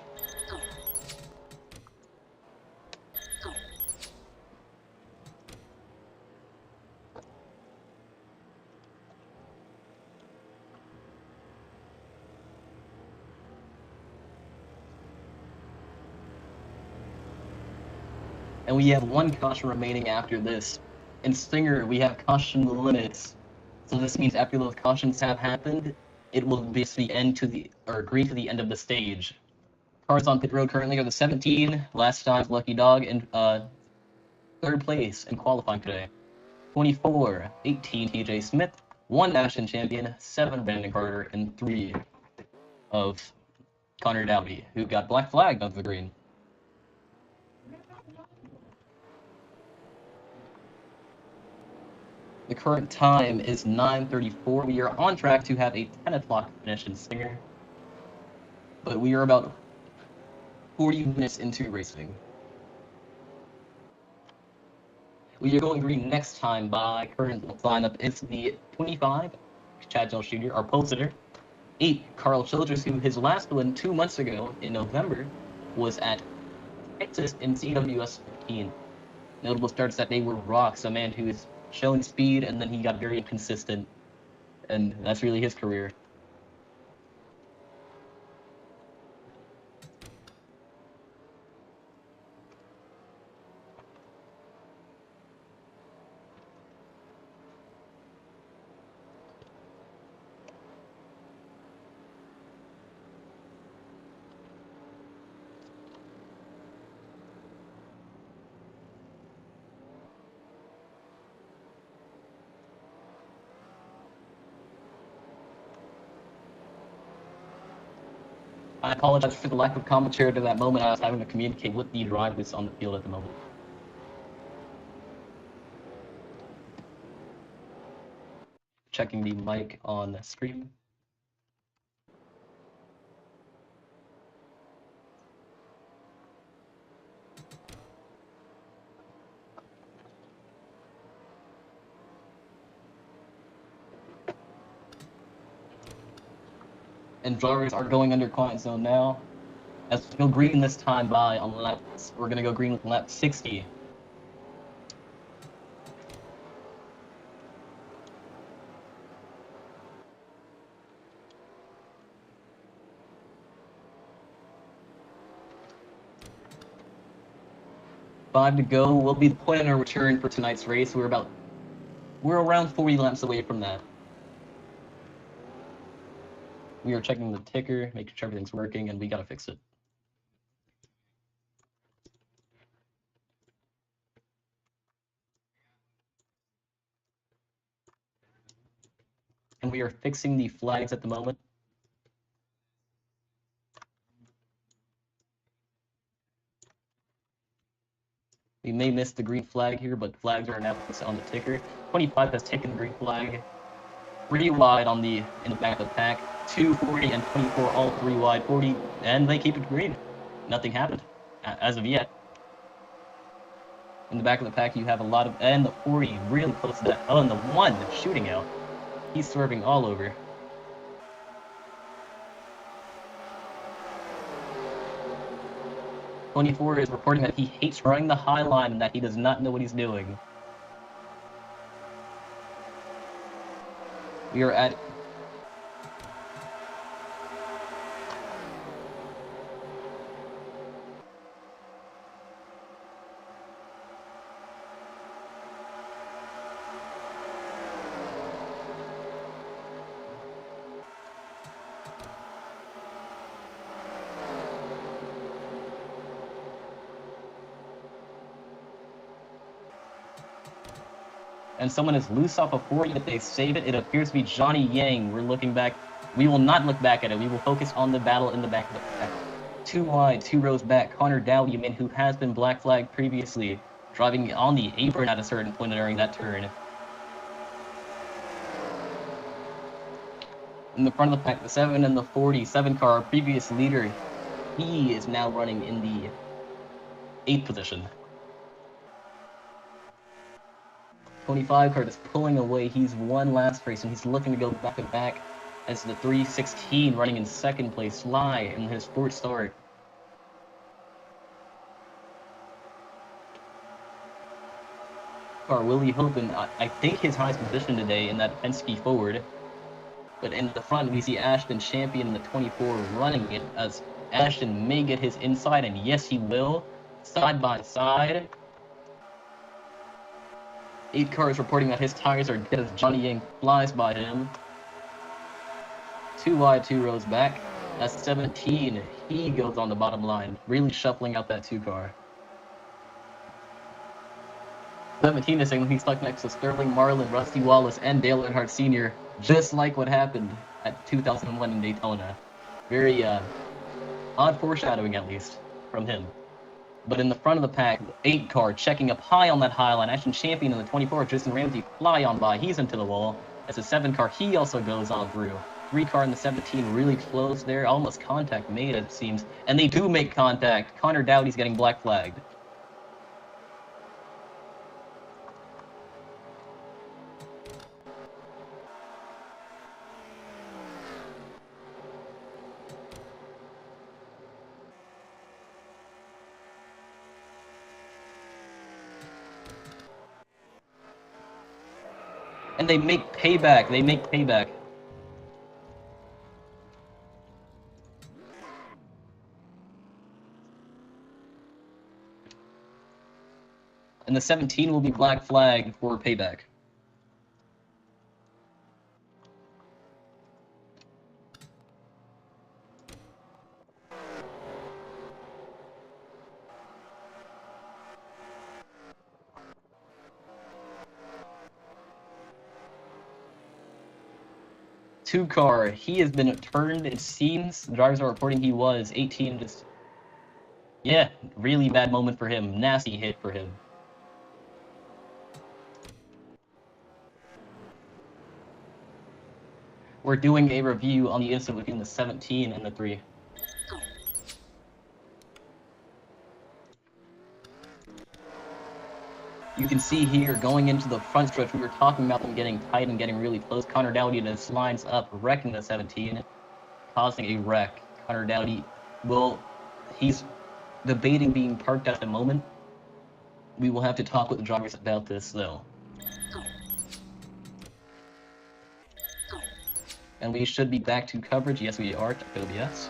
And we have 1 caution remaining after this. In Stinger, we have caution limits. So this means after those cautions have happened, it will basically end to the, or agree to the end of the stage. Cars on pit road currently are the 17, last time's Lucky Dog, in 3rd place in qualifying today. 24, 18 TJ Smith, 1 National Champion, 7 Brandon Carter, and 3 of Connor Dowdy, who got black flagged on the green. The current time is 9:34. We are on track to have a 10 o'clock finish in Stinger, but we are about 40 minutes into racing. We are going green next time by current lineup is the 25, Chad Jones Jr., our pole sitter. 8, Carl Childress, who his last win 2 months ago in November was at Texas in CWS 15. Notable starts that day were Rocks, a man who is showing speed and then he got very inconsistent, and that's really his career. I apologize for the lack of commentary to that moment. I was having to communicate with the drivers on the field at the moment. Checking the mic on the stream. And drivers are going under quiet zone now. As we go green this time by on lap, we're gonna go green with lap 60. Five to go. Will be the point in our return for tonight's race. We're around 40 laps away from that. We are checking the ticker, making sure everything's working, and we gotta fix it. And we are fixing the flags at the moment. We may miss the green flag here, but flags are now on the ticker. 25 has taken the green flag. 3 wide in the back of the pack. 2, 40, and 24, all 3 wide. 40, and they keep it green. Nothing happened as of yet. In the back of the pack, you have a lot of, and the 40 really close to that. Oh, and the 1 shooting out. He's swerving all over. '24 is reporting that he hates running the high line and that he does not know what he's doing. We are at and someone is loose off a 40, but they save it. It appears to be Johnny Yang. We're looking back. We will not look back at it. We will focus on the battle in the back of the pack. 2 wide, 2 rows back. Connor Dowdy, a man who has been black flagged previously, driving on the apron at a certain point during that turn. In the front of the pack, the 7 and the 47 car, our previous leader, he is now running in the 8th position. 25 car is pulling away. He's won last race, and he's looking to go back to back as the 316 running in 2nd place. Sly in his 4th start. Car Willie Hopen, I think his highest position today in that Penske forward. But in the front, we see Ashton Champion in the 24 running it, as Ashton may get his inside, and yes, he will. Side by side. 8 cars reporting that his tires are dead as Johnny Yang flies by him. 2 wide, 2 rows back. That's 17. He goes on the bottom line, really shuffling out that 2 car. 17 is saying he's stuck next to Sterling Marlin, Rusty Wallace, and Dale Earnhardt Sr., just like what happened at 2001 in Daytona. Very odd foreshadowing, at least, from him. But in the front of the pack, the 8 car checking up high on that high line. Ashton Champion in the 24, Tristan Ramsey fly on by. He's into the wall. As a 7 car, he also goes on through. 3 car in the 17 really close there. Almost contact made, it seems. And they do make contact. Connor Dowdy's getting black flagged. And they make payback. They make payback. And the 17 will be black flagged for payback. Two car, he has been turned, it seems. The drivers are reporting he was 18. Just, yeah, really bad moment for him. Nasty hit for him. We're doing a review on the incident between the 17 and the 3. You can see here, going into the front stretch, we were talking about them getting tight and getting really close. Connor Dowdy just lines up, wrecking the 17, causing a wreck. Connor Dowdy, well, he's debating being parked at the moment. We will have to talk with the drivers about this, though. And we should be back to coverage. Yes, we are, OBS.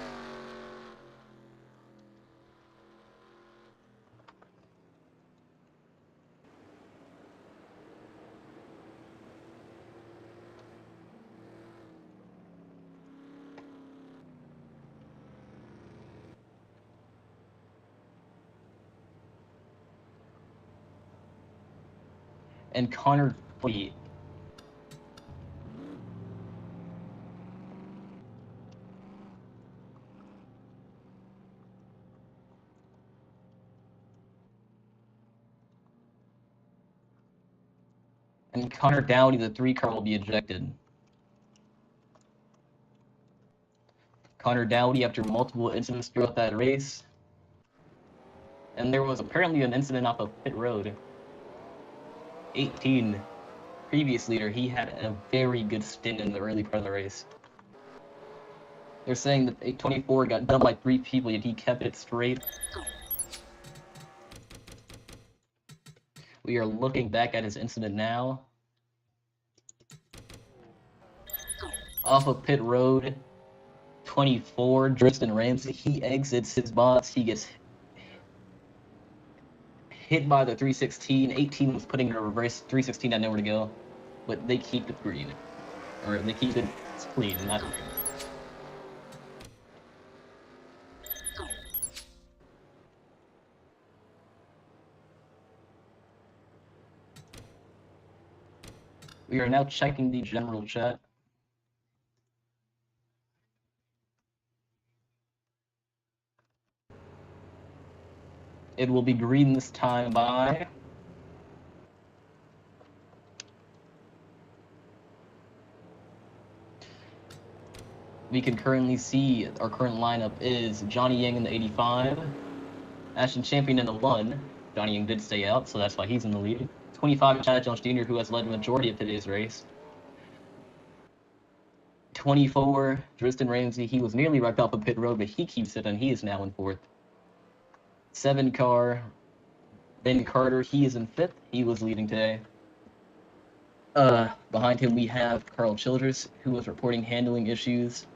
And Connor Dowdy, the 3 car will be ejected. Connor Dowdy, after multiple incidents throughout that race, and there was apparently an incident off of pit road. 18, previous leader, he had a very good stint in the early part of the race. They're saying that 824 got done by 3 people, yet he kept it straight. We are looking back at his incident now. Off of pit road, 24, Tristan Ramsey, he exits his box. He gets hit by the 316. 18 was putting in a reverse. 316 had nowhere to go. But they keep it green. Or they keep it clean, not green. We are now checking the general chat. It will be green this time by... We can currently see our current lineup is Johnny Yang in the 85, Ashton Champion in the 1. Johnny Yang did stay out, so that's why he's in the lead. 25, Chad Jones Jr., who has led the majority of today's race. 24, Tristan Ramsey, he was nearly wrecked off of pit road, but he keeps it, and he is now in 4th. 7 car, Ben Carter, he is in 5th. He was leading today. Behind him we have Carl Childress, who was reporting handling issues.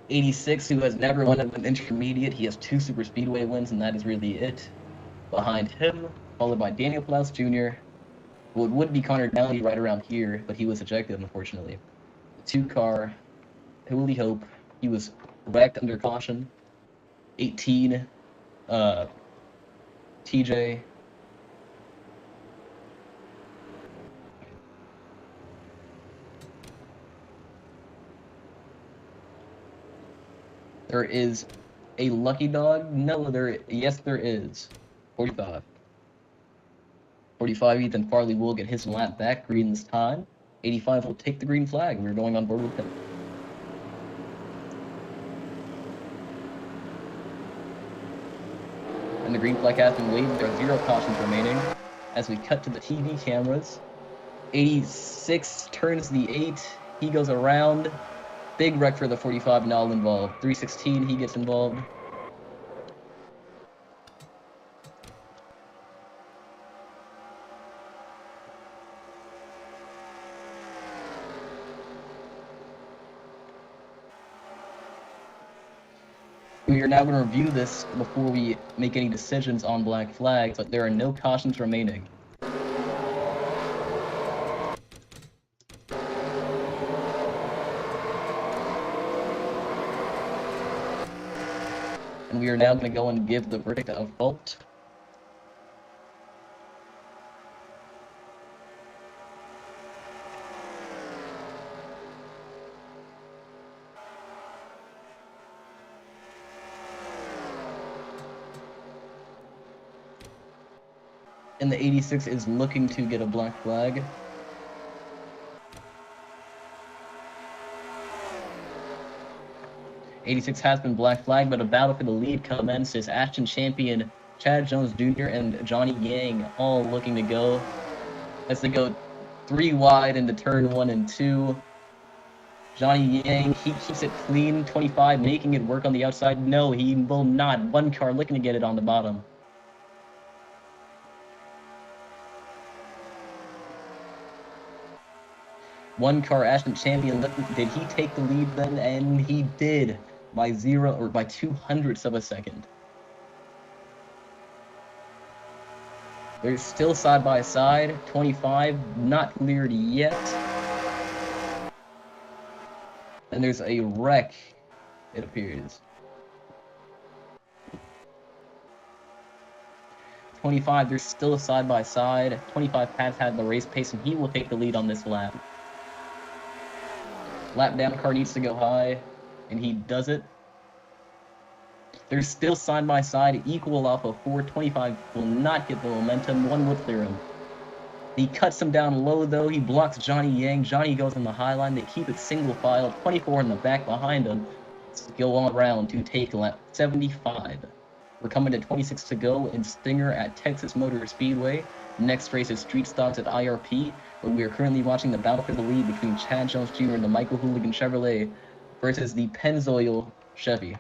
86, who has never won an intermediate. He has 2 super speedway wins, and that is really it. Behind him, followed by Daniel Plaus Jr. Well, it would be Connor Downey right around here, but he was ejected, unfortunately. 2 car, Holy Hope, he was wrecked under caution. 18, TJ. There is a lucky dog? No, yes, there is. 45. 45, Ethan Farley will get his lap back, green this time. 85 will take the green flag. We're going on board with him. And the green flag has been waved. There are 0 cautions remaining. As we cut to the TV cameras, 86 turns the 8. He goes around. Big wreck for the 45, and all involved. 316, he gets involved. We are now going to review this before we make any decisions on black flags, but there are no cautions remaining. And we are now going to go and give the verdict of fault. And the 86 is looking to get a black flag. '86 has been black flagged, but a battle for the lead commences. Ashton Champion, Chad Jones Jr., and Johnny Yang all looking to go as they go 3 wide into turn 1 and 2. Johnny Yang, he keeps it clean. 25 making it work on the outside. No, he will not. 1 car looking to get it on the bottom. One car, Ashton Champion, did he take the lead then? And he did by 200ths of a second. They're still side by side. 25 not cleared yet. And there's a wreck, it appears. 25, they're still side by side. 25 has had the race pace, and he will take the lead on this lap. Lap down car needs to go high, and he does it. They're still side by side, equal off of 4. 25 will not get the momentum. 1 will clear him. He cuts him down low, though. He blocks Johnny Yang. Johnny goes on the high line. They keep it single file. 24 in the back behind him. Let's go on around to take lap 75. We're coming to 26 to go in Stinger at Texas Motor Speedway. Next race is Street Stocks at IRP, where we are currently watching the battle for the lead between Chad Jones Jr. and the Michael Hooligan Chevrolet versus the Pennzoil Chevy.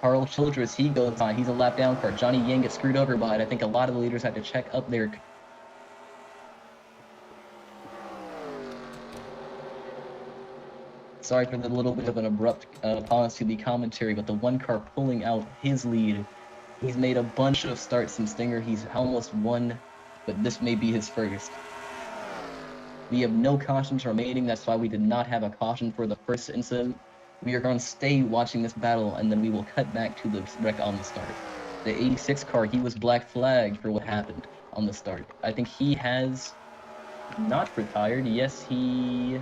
Carl Childress, he goes by. He's a lap down car. Johnny Yang gets screwed over by it. I think a lot of the leaders had to check up there. Sorry for the little bit of an abrupt pause to the commentary, but the one car pulling out his lead. He's made a bunch of starts in Stinger. He's almost won, but this may be his first. We have no cautions remaining. That's why we did not have a caution for the first incident. We are going to stay watching this battle, and then we will cut back to the wreck on the start. The 86 car, he was black flagged for what happened on the start. I think he has not retired. Yes, he...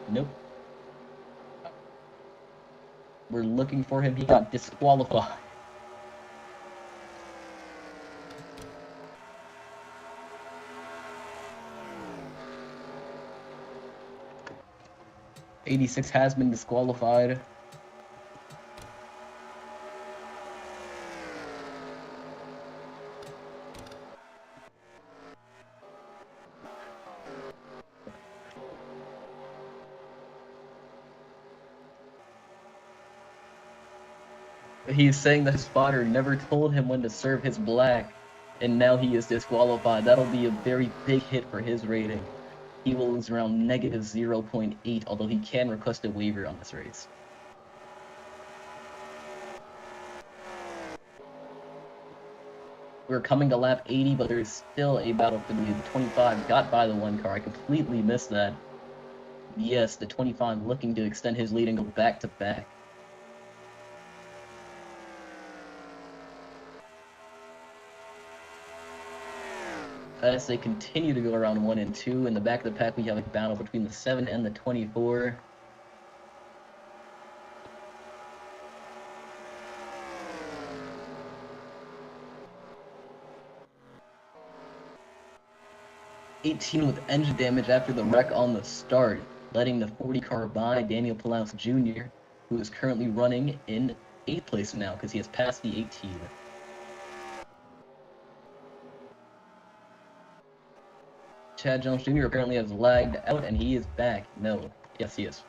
Nope. We're looking for him. He got disqualified. '86 has been disqualified. He's saying that his spotter never told him when to serve his black, and now he is disqualified. That'll be a very big hit for his rating. He will lose around negative 0.8, although he can request a waiver on this race. We're coming to lap 80, but there's still a battle for the lead. The 25 got by the one car. I completely missed that. Yes, the 25 looking to extend his lead and go back to back. As they continue to go around 1 and 2, in the back of the pack we have a battle between the 7 and the 24. '18 with engine damage after the wreck on the start, letting the 40 car by Daniel Palaus Jr., who is currently running in 8th place now because he has passed the 18. Chad Jones Jr. apparently has lagged out, and he is back. No. Yes, he is.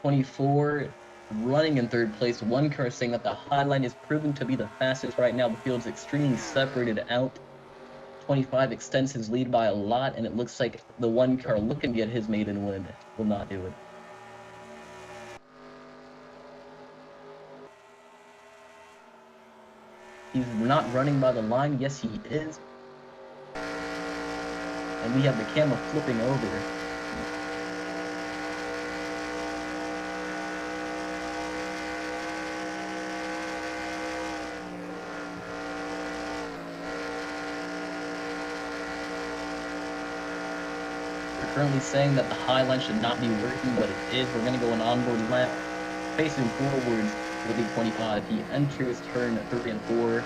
'24 running in 3rd place. One car saying that the Highline is proving to be the fastest right now. The field is extremely separated out. 25 extends his lead by a lot, and it looks like the one car looking to get his maiden win will not do it. He's not running by the line. Yes, he is. And we have the camera flipping over. Currently saying that the high line should not be working, but it is. We're going to go an onboard lap, facing forwards with the 25. He enters turn 3 and 4,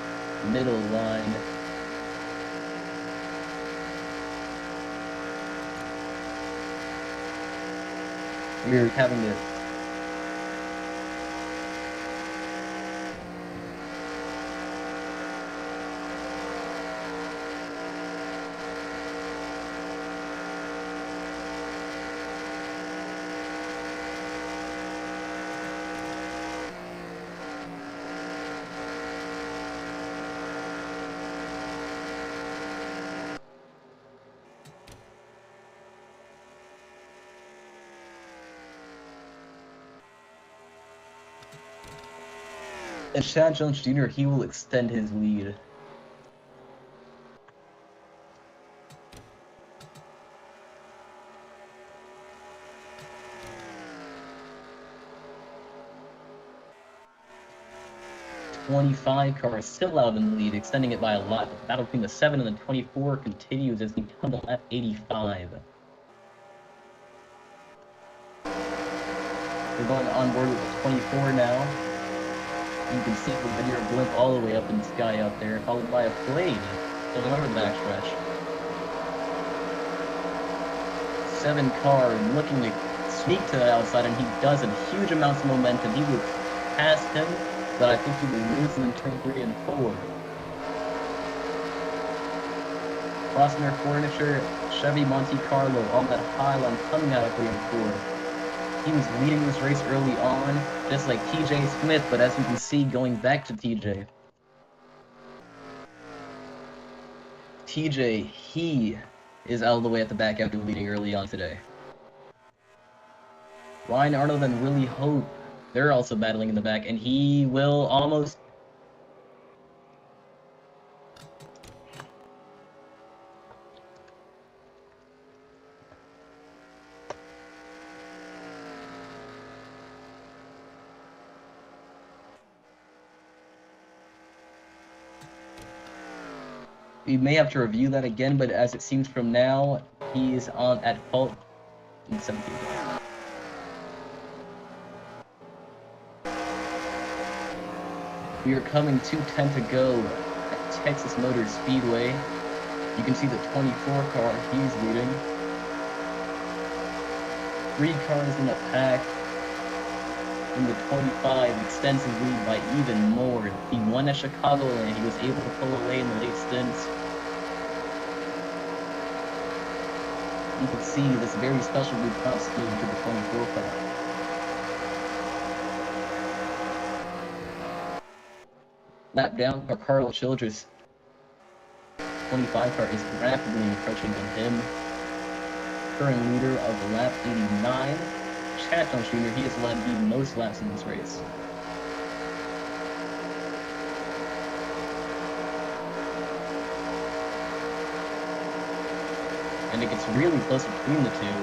middle line. We're having to... And Chad Jones Jr., he will extend his lead. '25 car is still out in the lead, extending it by a lot. The battle between the 7 and the 24 continues as we come to lap 85. We're going on board with the 24 now. You can see the video blimp all the way up in the sky out there, followed by a plane going over the backstretch. 7 car looking to sneak to the outside, and he does in huge amounts of momentum. He would pass him, but I think he will lose in turn 3 and 4. Crossing their furniture, Chevy Monte Carlo on that high line coming out of 3 and 4. He was leading this race early on, just like TJ Smith, but as you can see, going back to TJ, he is out of the way at the back after leading early on today. Ryan Arnold and Willie Hope, they're also battling in the back, and he will almost... We may have to review that again, but as it seems from now, he's on at fault in 17th. We are coming to 10 to go at Texas Motor Speedway. You can see the 24 car, he's leading. 3 cars in the pack. In the 25, extensive lead by even more. He won at Chicago and he was able to pull away in the late stints. You can see this very special blue top scheme to the 24 car. Lap down for Carl Childress. 25 car is rapidly encroaching on him. Current leader of lap 89. Chad Jones Jr., he has led the most laps in this race. And it gets really close between the two.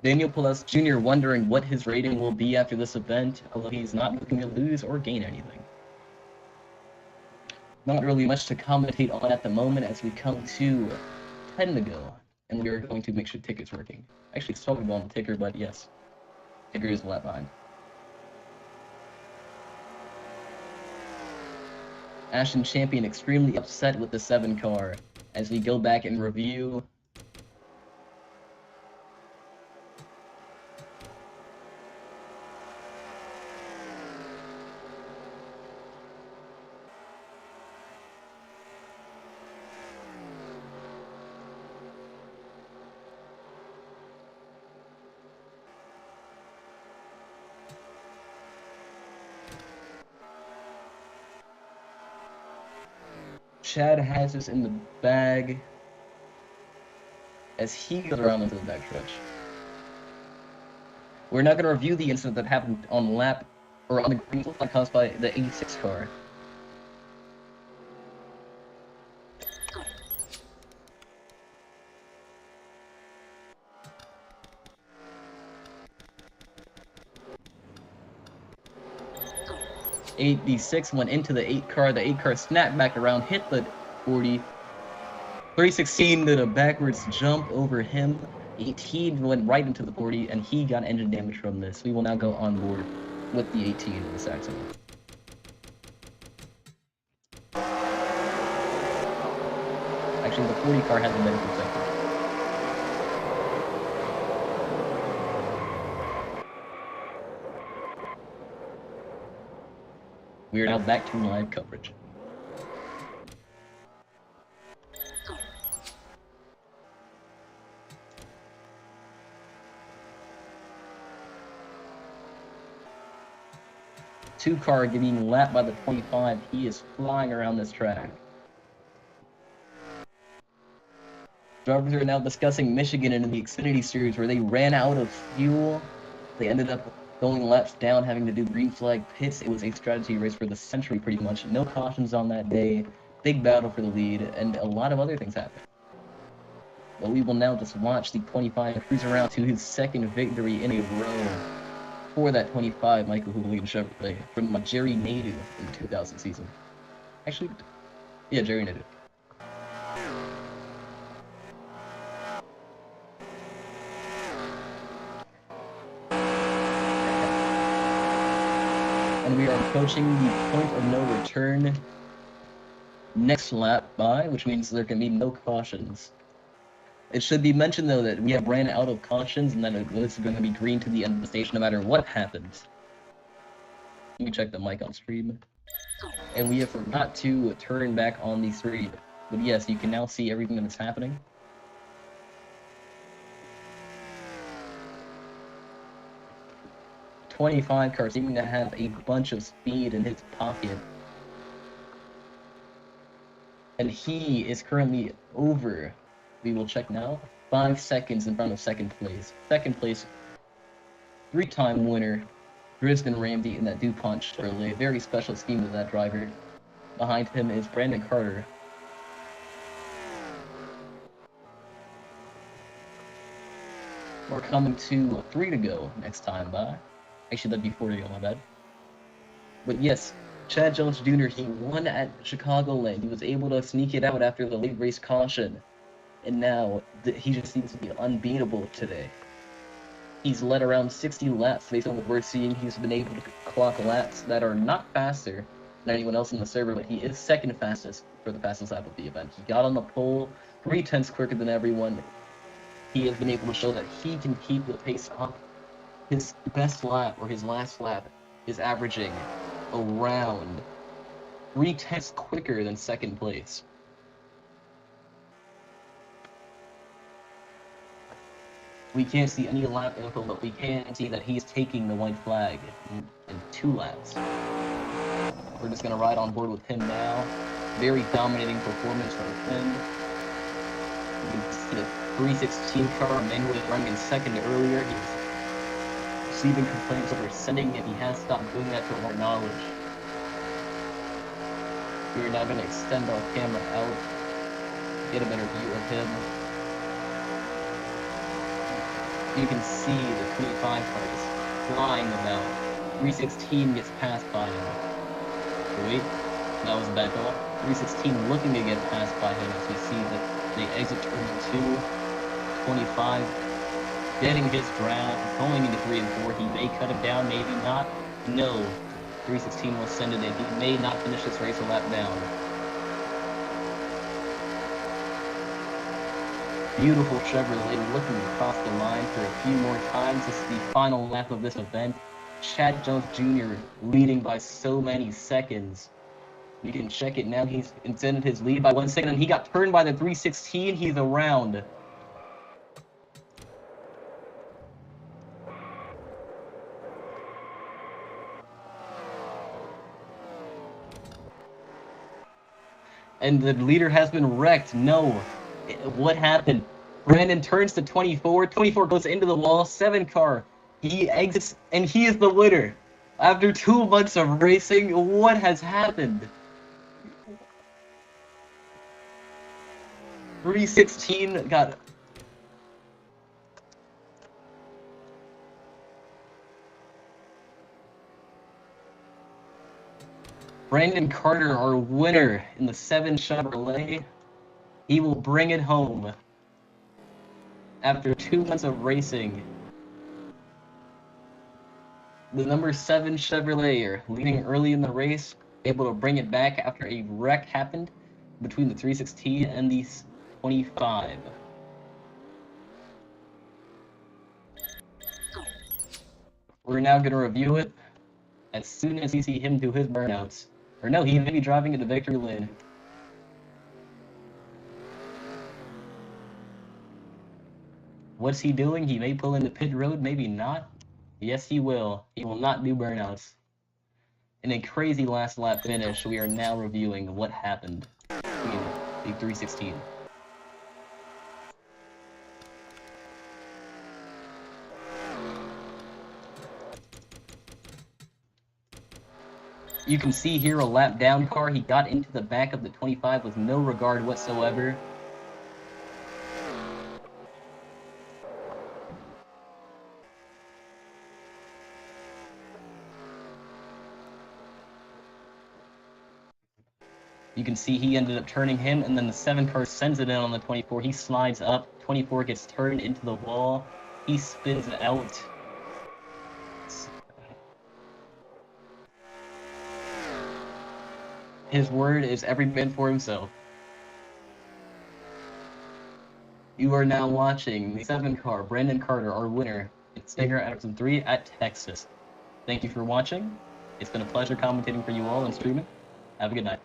Daniel Pelez Jr. wondering what his rating will be after this event, although he's not looking to lose or gain anything. Not really much to commentate on at the moment as we come to 10 to go, and we are going to make sure ticker's working. Actually, it's talking about the ticker, but yes, ticker is a lap behind. Ashton Champion extremely upset with the 7 car as we go back and review. Chad has this in the bag as he goes around into the backstretch. We're not going to review the incident that happened on lap, or on the green flag caused by the 86 car. '86 went into the 8 car. The 8 car snapped back around, hit the 40. 316 did a backwards jump over him. 18 went right into the 40, and he got engine damage from this. We will now go on board with the 18 in this accident. Actually, the 40 car has a medical sector. We are now back to live coverage. Two car getting lapped by the 25. He is flying around this track. Drivers are now discussing Michigan in the Xfinity Series where they ran out of fuel. They ended up going laps down, having to do green flag pits. It was a strategy race for the century, pretty much. No cautions on that day. Big battle for the lead, and a lot of other things happened. But we will now just watch the 25 cruise around to his second victory in a row for that 25 Michael Hooligan Chevrolet from Jerry Nadeau in the 2000 season. Actually, Yeah, Jerry did it. And we are approaching the point of no return next lap by, which means there can be no cautions. It should be mentioned, though, that we have ran out of cautions and that it's going to be green to the end of the station no matter what happens. Let me check the mic on stream. And we have forgot to turn back on the stream. But yes, you can now see everything that's happening. .25 car seeming to have a bunch of speed in his pocket. And he is currently over, we will check now, 5 seconds in front of second place. Second place, 3-time winner, Drisden Ramsey in that DuPont Chevrolet. Very special scheme to that driver. Behind him is Brandon Carter. We're coming to 3 to go next time by. Actually, that'd be 4 to go, my bad. But yes, Chad Jones Jr., he won at Chicagoland. He was able to sneak it out after the late race caution. And now, he just seems to be unbeatable today. He's led around 60 laps based on what we're seeing. He's been able to clock laps that are not faster than anyone else in the server, but he is second fastest for the fastest lap of the event. He got on the pole 3/10 quicker than everyone. He has been able to show that he can keep the pace up. His best lap, or his last lap, is averaging around 3/10 quicker than second place. We can't see any lap info, but we can see that he's taking the white flag in 2 laps. We're just going to ride on board with him now. Very dominating performance from him. You can see the 316 car manually running in second earlier. He was receiving complaints over sending it. He has stopped doing that to our knowledge. We are now going to extend our camera out, get a better view of him. You can see the 25 cars flying about. 316 gets passed by him. Wait, that was a bad call. 316 looking to get passed by him as we see that they exit turn 2. 25 getting his draft, going into 3 and 4. He may cut it down, maybe not. No, 316 will send it in. He may not finish this race a lap down. Beautiful Chevrolet looking across the line for a few more times. This is the final lap of this event. Chad Jones Jr. leading by so many seconds. You can check it now. He's extended his lead by 1 second, and he got turned by the 316. He's around. And the leader has been wrecked. No. What happened? Brandon turns to 24. 24 goes into the wall. 7 car. He exits, and he is the winner. After 2 months of racing, what has happened? 316 got... Brandon Carter, our winner in the 7 Chevrolet. He will bring it home. After 2 months of racing, the number 7 Chevrolet, leading early in the race, able to bring it back after a wreck happened between the 316 and the 25. We're now going to review it as soon as we see him do his burnouts. Or no, he may be driving into victory lane. What's he doing? He may pull into pit road, maybe not. Yes, he will. He will not do burnouts. In a crazy last lap finish, we are now reviewing what happened between the 316. You can see here a lap down car. He got into the back of the 25 with no regard whatsoever. You can see he ended up turning him, and then the 7 car sends it in on the 24. He slides up. 24 gets turned into the wall. He spins out. His word is every man for himself. You are now watching the 7 car, Brandon Carter, our winner, in Stinger NR2003 at Texas. Thank you for watching. It's been a pleasure commentating for you all and streaming. Have a good night.